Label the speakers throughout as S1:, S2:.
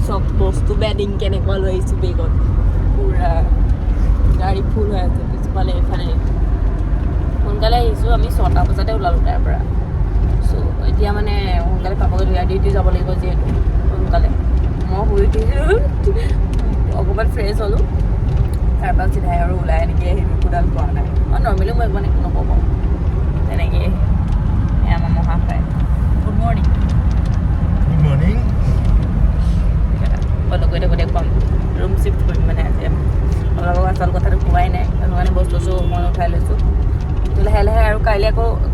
S1: চব বস্তু বেডিং কেনেকুৱা লৈ আহিছোঁ বেগত পূৰা গাড়ী ফুল হৈ আছে পিছফালে এইফালে সোনকালে আহিছোঁ আমি 6টা বজাতে ওলালোঁ তাৰ পৰা চ' এতিয়া মানে সোনকালে পাবগৈ ধুনীয়া ডিউটি যাব লাগিব যিহেতু সোনকালে মই শুই উঠিছোঁ অকণমান ফ্ৰেছ হ'লোঁ তাৰপৰা চিধাই আৰু ওলাই এনেকৈ হেৰি কোডাল পোৱা নাই নৰ্মেলি মই একো নক'ব তেনেকৈ এয়া আমাৰ মহাশয় গুড মৰ্ণিং
S2: Good morning.
S1: গৈ থাকোঁ দেখুৱাম ৰুম চিফ্ট কৰিম মানে আজি অলপ আচল কথাটো কোৱাই নাই সেইটো কাৰণে বস্তু মই উঠাই লৈছোঁ লাহে লাহে আৰু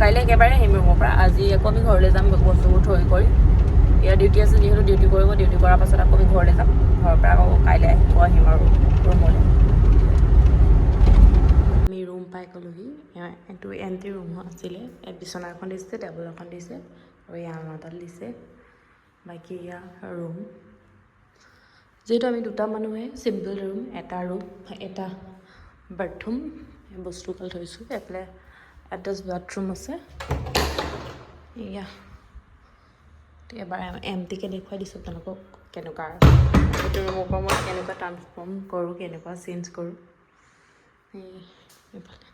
S1: কাইলৈ একেবাৰে আহিম ৰুমৰ পৰা আজি আকৌ আমি ঘৰলৈ যাম বস্তুবোৰ থৈ কৰি ইয়াৰ ডিউটি আছে যিহেতু ডিউটি কৰিব ডিউটি কৰাৰ পাছত আকৌ আমি ঘৰলৈ যাম ঘৰৰ পৰা আকৌ কাইলৈ আহিম আৰু ৰুমলৈ আমি ৰুম পাই গ'লোহি এইটো এণ্ট্ৰি ৰুম আছিলে বিচনা এখন দিছে টেবুল এখন দিছে আৰু ইয়াৰ মাডাল দিছে বাকী ইয়াৰ ৰুম যিহেতু আমি 2টা মানুহে চিম্পল ৰুম এটা বাথৰুম বস্তুকাল থৈছোঁ এইফালে এটাচ বাথৰুম আছে এয়া এবাৰ এমটিকে দেখুৱাই দিছোঁ আপোনালোকক কেনেকুৱা এইটো ৰুমৰ পৰা মই কেনেকুৱা ট্ৰান্সফৰ্ম কৰোঁ কেনেকুৱা চেঞ্জ কৰোঁ এইফালে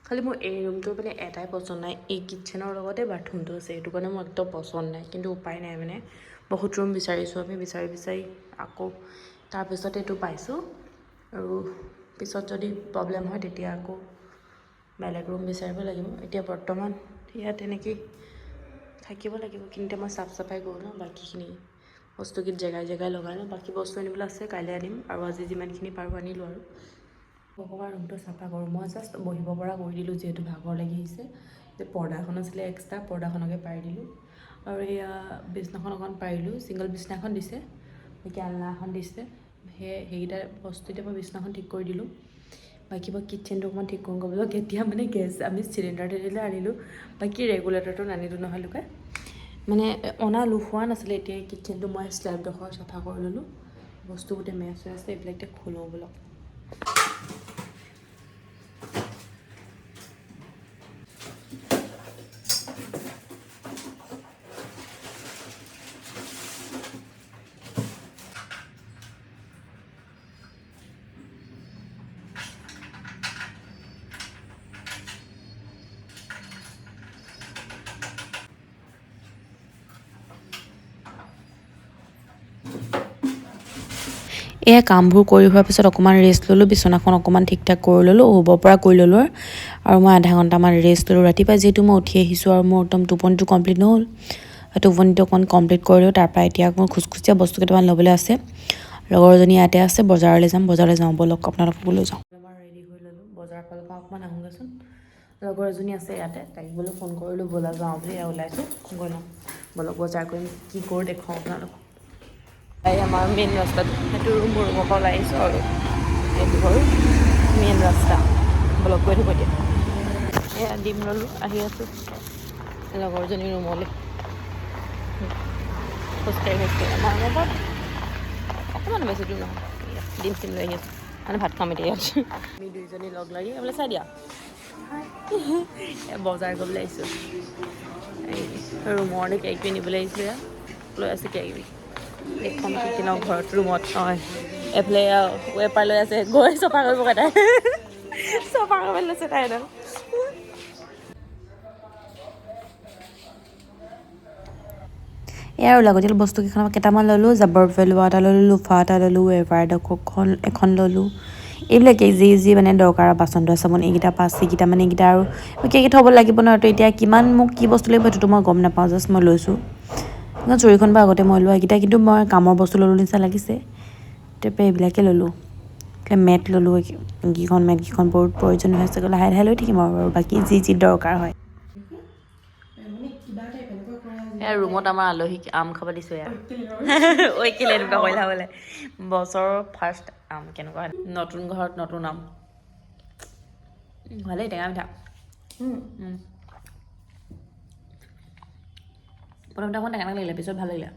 S1: খালি মোৰ এই ৰুমটো মানে এটাই পচন্দ নাই এই কিটচেনৰ লগতে বাথৰুমটো আছে সেইটো কাৰণে মোৰ একদম পচন্দ নাই কিন্তু উপায় নাই মানে বহুত ৰুম বিচাৰিছোঁ আমি বিচাৰি আকৌ তাৰপিছত এইটো পাইছোঁ আৰু পিছত যদি প্ৰব্লেম হয় তেতিয়া আকৌ বেলেগ ৰুম বিচাৰিব লাগিব এতিয়া বৰ্তমান ইয়াত এনেকেই থাকিব লাগিব কিন্তু মই চাফ চাফাই কৰোঁ ন বাকীখিনি বস্তুখিনি জেগাই লগাই লওঁ বাকী বস্তু আনিবলৈ আছে কাইলৈ আনিম আৰু আজি যিমানখিনি পাৰোঁ আনিলোঁ আৰু ভগৱান ৰুমটো চাফা কৰোঁ মই জাষ্ট বহিব পৰা কৰি দিলোঁ যিহেতু ভাগৰ লাগি আহিছে যে পৰ্দাখন আছিলে এক্সট্ৰা পৰ্দাখনকে পাৰি দিলোঁ আৰু এয়া বিছনাখন অকণ পাৰিলোঁ ছিংগল বিছনা এখন দিছে বাকী আলনা এখন দিছে সেইকেইটা বস্তুতে মই বিছনাখন ঠিক কৰি দিলোঁ বাকী মই কিটচেনটো অকণমান ঠিক কৰোঁ ক'বলৈ কেতিয়া মানে গেছ আমি চিলিণ্ডাৰ দিলে আনিলোঁ বাকী ৰেগুলেটৰটো নানিলোঁ নহয় লোকে মানে অনা হোৱা নাছিলে এতিয়া কিটচেনটো মই শ্লেবডোখৰ চাফা কৰি ল'লোঁ বস্তু গোটেই মেচ হৈ আছে এইবিলাক এতিয়া খোলোঁ বোলক এয়া কামবোৰ কৰি হোৱাৰ পিছত অকণমান ৰেষ্ট ল'লোঁ বিচনাখন অকণমান ঠিক ঠাক কৰি ল'লোঁ শুব পৰা কৰি ল'লোঁ আৰু মই আধা ঘণ্টামান ৰেষ্ট ল'লোঁ ৰাতিপুৱা যিহেতু মই উঠি আহিছোঁ আৰু মোৰ একদম টোপনিটো কমপ্লিট নহ'ল টোপনিটো অকণমান কমপ্লিট কৰিলোঁ তাৰপৰা এতিয়া অকণমান খুচখুচীয়া বস্তু কেইটামান ল'বলৈ আছে লগৰজনী ইয়াতে আছে বজাৰলৈ যাওঁ ব'লক আপোনালোকক লৈ যাওঁ আমাৰ ৰেডি হৈ ল'লোঁ বজাৰৰ ফালৰ পৰা অকণমান আহোঁগৈচোন লগৰ এজনী আছে ইয়াতে তাইক বোলো ফোন কৰিলোঁ ব'লা যাওঁ বুলি ওলাইছোঁ গৈ লওঁ ব'লক বজাৰ কৰিম কি কৰোঁ দেখুৱাওঁ আপোনালোকক এই আমাৰ মেইন ৰাস্তাটো সেইটো ৰুমৰ পৰা ওলাই আহিছোঁ আৰু এইটো হ'ল মেইন ৰাস্তা ব্লক কৰি থ'ব এতিয়া এয়া ডিম ল'লোঁ আহি আছোঁ লগৰজনী ৰুমলৈ খোজকাঢ়ি আমাৰ ৰুমত অকণমান বেছি দূৰ নহয় ডিম চিম লৈ আহি আছোঁ মানে ভাত খাম এতিয়া আমি দুইজনী লগ লাগি বোলে চাই দিয়া বজাৰ কৰিবলৈ আহিছোঁ ৰুমৰলৈ কেক কিনিবলৈ আহিছোঁ এয়া লৈ আছোঁ কেক দেখুৱাম কিনক ঘৰত ৰুমত হয় এইফালে ৱেপাৰ লৈ আছে গৈ চফা কৰিব তাই চফা কৰিব লৈছে তাই এডাল এয়া আৰু লাগতিয়াল বস্তু কেইটামান ল'লোঁ জাবৰ পেলোৱা এটা ল'লোঁ লোফা এটা ল'লোঁ ৱেপাৰ এখন ল'লোঁ এইবিলাকেই যি মানে দৰকাৰ বাচন ধোৱা চাবোন এইকেইটা এইকেইটা মানে এইকেইটা আৰু কেইকেইটা থ'ব লাগিব ন তো এতিয়া কিমান মোক কি বস্তু লাগিব সেইটোতো মই গম নাপাওঁ জাষ্ট মই লৈছোঁ চুৰিখন বা আগতে মই লোৱা এইকেইটা কিন্তু মই কামৰ বস্তু ল'লোঁ নিচিনা লাগিছে তাৰপৰা এইবিলাকে ল'লোঁ মেট ল'লোঁ মেটকেইখন বহুত প্ৰয়োজন হৈছে লাহে লৈ থাকিম আৰু বাকী যি দৰকাৰ হয় ৰুমত আমাৰ আলহীক আম খাব দিছোঁ এয়া ঐ কেলে এনেকুৱা কৰিলা বোলে বছৰৰ ফাৰ্ষ্ট আম কেনেকুৱা নতুন ঘৰত নতুন আম ভালেই টেঙা মিঠা প্ৰথমতে অকণ টেঙা লাগিলে পিছত ভাল লাগিলে